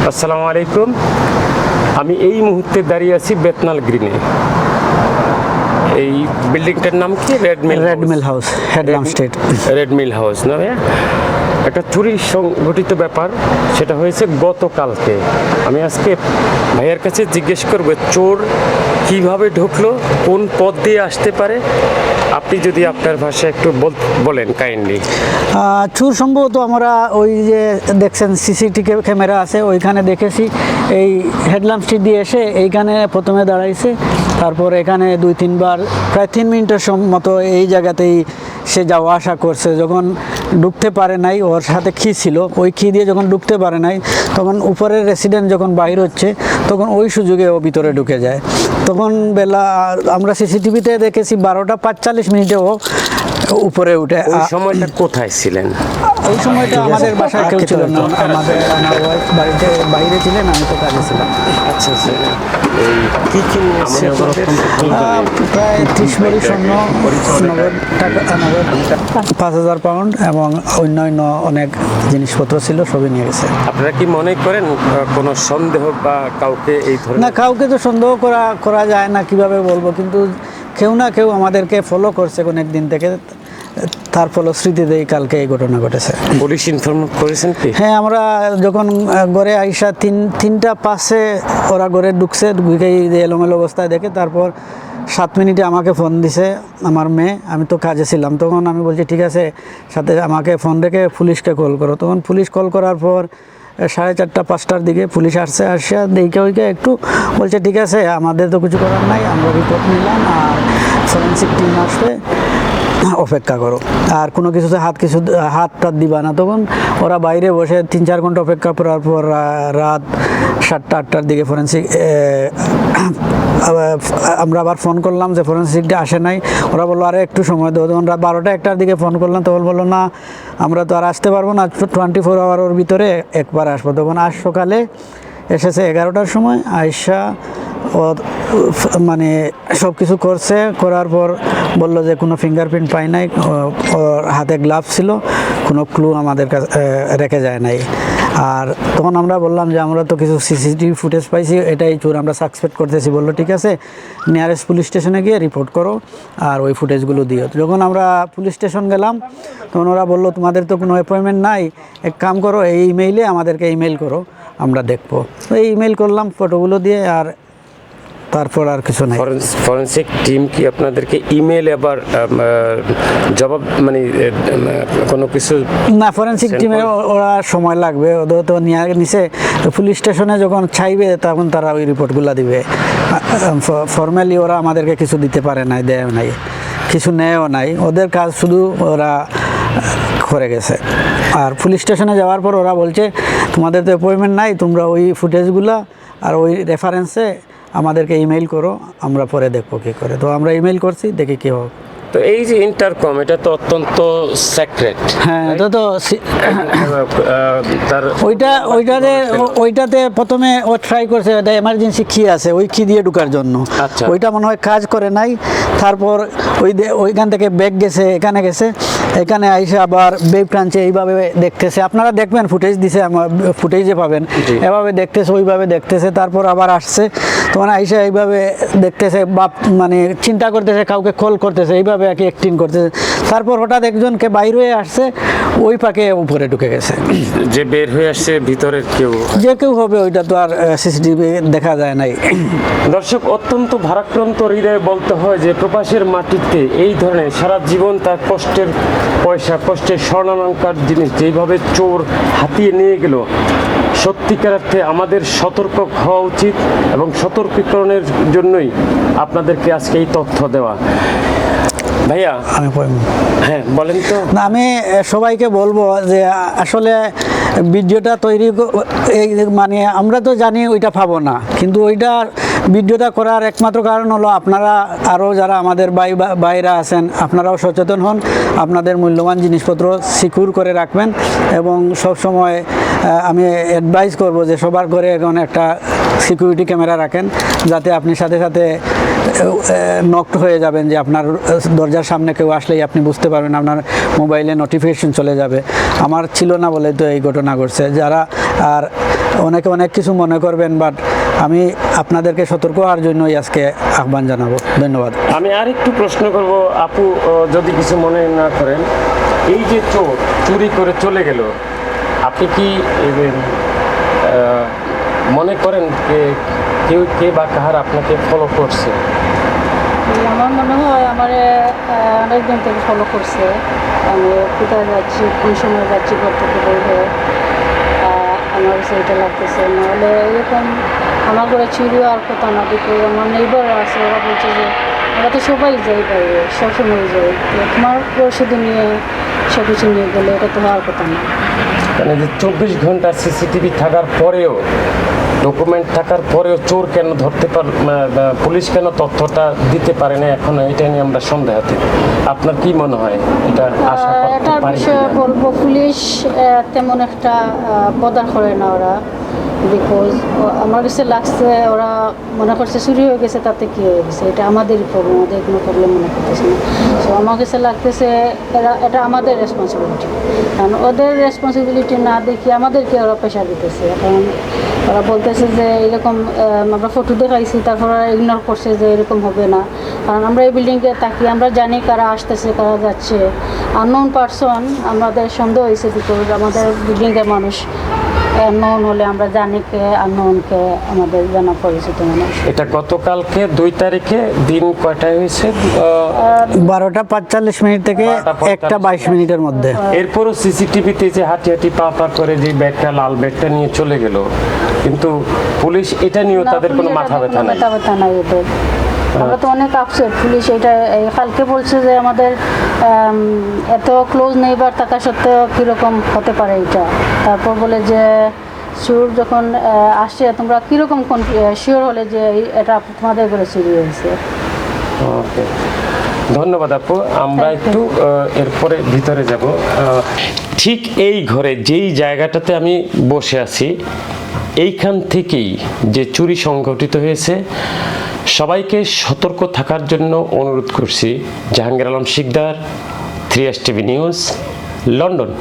আসসালামু আলাইকুম। আমি এই মুহূর্তে দাঁড়িয়ে আছি বেতনাল গ্রিনে। এই বিল্ডিংটার নাম কি? রেড মিল হাউস, হেডলাম স্ট্রিট। রেড মিল হাউস না ভাইয়া? একটা চুরি সংঘটিত ব্যাপার, সেটা হয়েছে গতকালকে। আমি আজকে ভাইয়ার কাছে জিজ্ঞেস করবো চোর কিভাবে ঢুকলো, কোন পথ দিয়ে আসতে পারে। আপনি যদি আপনার ভাষায় একটু বলেন কাইন্ডলি। চোর সম্ভবত আমরা ওই যে দেখছেন সিসিটিভি ক্যামেরা আছে, ওইখানে দেখেছি এই হেডলাম স্ট্রিট দিয়ে এসে এইখানে প্রথমে দাঁড়াইছে, তারপর এখানে 2-3 বার প্রায় 3 মিনিটের মতো এই জায়গাতেই সে যাওয়া আসা করছে। যখন ঢুকতে পারে নাই, ওর সাথে কি ছিল, ওই কি দিয়ে যখন ঢুকতে পারে নাই, তখন উপরের রেসিডেন্ট যখন বাইর হচ্ছে তখন ওই সুযোগে ও ভিতরে ঢুকে যায়। তখন বেলা আমরা সিসিটিভিতে দেখেছি 12:45 ও উপরে উঠে। ওই সময়টা কোথায় ছিলেন? ওই সময়টা আমাদের বাসায় কেউ ছিল না, আমার ওয়াইফ বাইরে ছিলেন, আমি তো কাজে ছিলাম। আচ্ছা আচ্ছা। এই কী কী প্রায় 30 ভরি স্বর্ণ, নগদ টাকা, নগদ 5,000 পাউন্ড এবং অন্যান্য অনেক জিনিসপত্র ছিল, সবই নিয়ে গেছে। আপনারা কি মনে করেন কোনো সন্দেহ বা কাউকে এই ধরনের? না, কাউকে তো সন্দেহ করা যায় না, কিভাবে বলবো, কিন্তু কেউ না কেউ আমাদেরকে ফলো করছে অনেক দিন থেকে, তার ফলশ্রুতিতেই কালকে এই ঘটনা ঘটেছে। পুলিশ ইনফর্ম করেছেন কি? হ্যাঁ, আমরা যখন ঘরে আইসা 3টা 5-এ ওরা ঘরে ঢুকছে, ঢুকেই এলোমেলো অবস্থায় দেখে, তারপর 7 মিনিটে আমাকে ফোন দিছে আমার মেয়ে। আমি তো কাজে ছিলাম, তখন আমি বলছি ঠিক আছে, সাথে আমাকে ফোন রেখে পুলিশকে কল করো। তখন পুলিশ কল করার পর 4:30-5টার দিকে পুলিশ আসছে, আসিয়া দেখে ওইকে একটু বলছে ঠিক আছে, আমাদের তো কিছু করার নাই, আমরা রিপোর্ট নিলাম আর ফরেন্সিক টিম আসবে, অপেক্ষা করো, আর কোনো কিছুতে হাত টাত দিবা না। তখন ওরা বাইরে বসে 3-4 ঘন্টা অপেক্ষা করার পর রাত 7টা-8টার দিকে ফরেন্সিক আমরা আবার ফোন করলাম যে ফরেন্সিকটা আসে নাই। ওরা বললো আরে একটু সময় দেবো। তখন রাত 12টা-1টার দিকে ফোন করলাম, তখন বললো না, আমরা তো আর আসতে পারবো না, 24 আওয়ারের ভিতরে একবার আসবো। তখন আজ সকালে এসেছে 11টার সময়, আয়সা ও মানে সব কিছু করছে, করার পর বললো যে কোনো ফিঙ্গারপ্রিন্ট পাই নাই, ওর হাতে গ্লাভস ছিল, কোনো ক্লু আমাদের কাছে রেখে যায় নাই। আর তখন আমরা বললাম যে আমরা তো কিছু সিসিটিভি ফুটেজ পাইছি, এটাই চোর আমরা সাসপেক্ট করতেছি। বললো ঠিক আছে, নিয়ারেস্ট পুলিশ স্টেশনে গিয়ে রিপোর্ট করো আর ওই ফুটেজগুলো দিও। যখন আমরা পুলিশ স্টেশন গেলাম, তখন ওরা বললো তোমাদের তো কোনো অ্যাপয়েন্টমেন্ট নাই, এক কাম করো, এই ইমেইলে আমাদেরকে ইমেইল করো, আমরা দেখবো। তো এই ইমেইল করলাম ফটোগুলো দিয়ে, আর তারপর আর কিছু নাই। ফরেন্সিক টিম কি আপনাদেরকে ইমেল আবার জবাব মানে কোনো কিছু? না, ফরেন্সিক টিমে ওরা সময় লাগবে, ওদের তো নিচে পুলিশ স্টেশনে যখন চাইবে তখন তারা ওই রিপোর্টগুলো দিবে। ফর্মালি ওরা আমাদেরকে কিছু দিতে পারে নাই, দেয় নাই, কিছু নেয়ও নাই, ওদের কাজ শুধু ওরা করে গেছে। আর পুলিশ স্টেশনে যাওয়ার পর ওরা বলছে তোমাদের তো অ্যাপয়েন্টমেন্ট নাই, তোমরা ওই ফুটেজগুলো আর ওই রেফারেন্সে আমাদেরকে ইমেইল করো, আমরা পরে দেখবো কী করে। তো আমরা ইমেইল করছি, দেখি কী হোক। তো এই যে ইন্টারকম, এটা তো অত্যন্ত সিক্রেট। হ্যাঁ, এটা তো তার ওইটাতে প্রথমে ও ট্রাই করছে, এটা এমার্জেন্সি কি আছে, ওই কি দিয়ে ঢুকার জন্য। আচ্ছা। ওইটা মনে হয় কাজ করে নাই। তারপর ওইখান থেকে ব্যাগ গেছে, এখানে গেছে, এখানে আইসে আবার বেগ টানছে, এইভাবে দেখতেছে। আপনারা দেখবেন ফুটেজ দিছে, ফুটেজে পাবেন, এভাবে দেখতেছে, ওইভাবে দেখতেছে। তারপর আবার আসছে, তখন আইসে এইভাবে দেখতেছে, বাপ মানে চিন্তা করতেছে, কাউকে কল করতেছে, এইভাবে একই অ্যাক্টিং করতেছে। তারপর হঠাৎ একজনকে বাইর হয়ে আসছে, ওই পাকে উপরে ঢুকে গেছে। যে বের হয়ে আসছে ভিতরের যে কেউ হবে, ওইটা তো আর সিসিটিভি দেখা যায় নাই। দর্শক, অত্যন্ত ভারাক্রান্ত হৃদয়ে বলতে হয় যে প্রবাসের মাটিতে এই ধরনের সারা জীবন তার কষ্টের পয়সা, কষ্টের স্বর্ণালঙ্কার জিনিস যেইভাবে চোর হাতিয়ে নিয়ে গেল, সত্যিকার অর্থে আমাদের সতর্ক হওয়া উচিত এবং সতর্কীকরণের জন্যই আপনাদেরকে আজকে এই তথ্য দেওয়া। ভাইয়া, হ্যাঁ বলেন তো। না, আমি সবাইকে বলবো যে আসলে ভিডিওটা তৈরি মানে আমরা তো জানি ওইটা পাবো না, কিন্তু ওইটা ভিডিওটা করার একমাত্র কারণ হলো আপনারা আরও যারা আমাদের ভাইরা আছেন, আপনারাও সচেতন হন, আপনাদের মূল্যবান জিনিসপত্র সিকিউর করে রাখবেন। এবং সব সময় আমি অ্যাডভাইস করব যে সবার ঘরে এখন একটা সিকিউরিটি ক্যামেরা রাখেন, যাতে আপনি সাথে সাথে নকড হয়ে যাবেন, যে আপনার দরজার সামনে কেউ আসলেই আপনি বুঝতে পারবেন, আপনার মোবাইলে নোটিফিকেশন চলে যাবে। আমার ছিল না বলে তো এই ঘটনা ঘটছে। যারা আর অনেকে অনেক কিছু মনে করবেন, বাট আমি আপনাদেরকে সতর্ক হওয়ার জন্যই আজকে আহ্বান জানাবো। ধন্যবাদ। আমি আরেকটু প্রশ্ন করব আপু, যদি কিছু মনে না করেন, এই যে চোর চুরি করে চলে গেল, আপনি কি মনে করেন যে কে বা কাহার আপনাকে ফলো করছে? আমার মনে হয় আমার অনেকজন থেকে ফলো করছে। আমি কোথায় যাচ্ছি, কোন সময় যাচ্ছি, ঘর থেকে বের হয়ে আমার কাছে এটা লাগতেছে। নাহলে এরকম আমার ঘরে চুরি হওয়ার কথা না। দেখো আমার নেইবার আছে, ওরা বলছে যে আমরা তো সবাই যাই বাইরে, সবসময় যাই, তো তোমার শুধু নিয়ে সব কিছু নিয়ে গেলে এটা তো হওয়ার কথা না। মানে যে 24 ঘন্টা সিসিটিভি থাকার পরেও, ডকুমেন্ট থাকার পরেও চোর কেন ধরতে পুলিশ কেন তথ্যটা দিতে পারে না এখনো, এটা নিয়ে আমরা সন্দেহাতীত। আপনার কি মনে হয় এটা আশা করতে এটার পারি বিষয়ে কিনা? বলবো, পুলিশ তেমন একটা পদার করে না ওরা। বিকজ আমার কাছে লাগছে ওরা মনে করছে চুরি হয়ে গেছে, তাতে কী হয়ে গেছে, এটা আমাদেরই প্রবলেম, ওদের কোনো প্রবলেম মনে করতেছে না। সো আমার কাছে লাগতেছে এটা আমাদের রেসপন্সিবিলিটি, কারণ ওদের রেসপন্সিবিলিটি না দেখি আমাদেরকে ওরা প্রেশার দিতেছে। কারণ ওরা বলতেছে যে এরকম আমরা ফটো দেখাইছি, তারপর ওরা ইগনোর করছে যে এরকম হবে না। কারণ আমরা এই বিল্ডিংয়ে থাকি, আমরা জানি কারা আসতেছে কারা যাচ্ছে। আননোন পারসন আমাদের সন্দেহ হয়েছে, বিকজ আমাদের বিল্ডিংয়ের মানুষ নন হলে আমরা জানি কে আননোনকে আমাদের জানা পরিচিত মানুষ। এটা গতকালকে 2 তারিখে দিন কয়টায় হয়েছে? 12টা 45 থেকে 1টা 22 মধ্যে। এরপরও সিসিটিভিতে যে হাঁটি হাঁটি পা পা করে যে ব্যাগটা, লাল ব্যাগটা নিয়ে চলে গেল, কিন্তু পুলিশ এটা নিয়েও তাদের কোনো মাথা ব্যথা নাই। মাথা ব্যথা নাই ওদের। আমরা তো অনেক আপসেট। পুলিশ এটা কালকে বলছে যে আমাদের এত ক্লোজ নেইবার থাকা সত্ত্বেও কীরকম হতে পারে এটা। তারপর বলে যে চোর যখন আসে তোমরা কীরকম শিওর হলে যে এটা তোমাদের ঘরে চুরি হয়েছে। ওকে, ধন্যবাদ আপু। আমরা একটু এরপরে ভিতরে যাব। ঠিক এই ঘরে যেই জায়গাটাতে আমি বসে আছি, এইখান থেকেই যে চুরি সংঘটিত হয়েছে, সবাইকে সতর্ক থাকার জন্য অনুরোধ করছি। Jahangir Alam Sikdar, 3S TV news, London.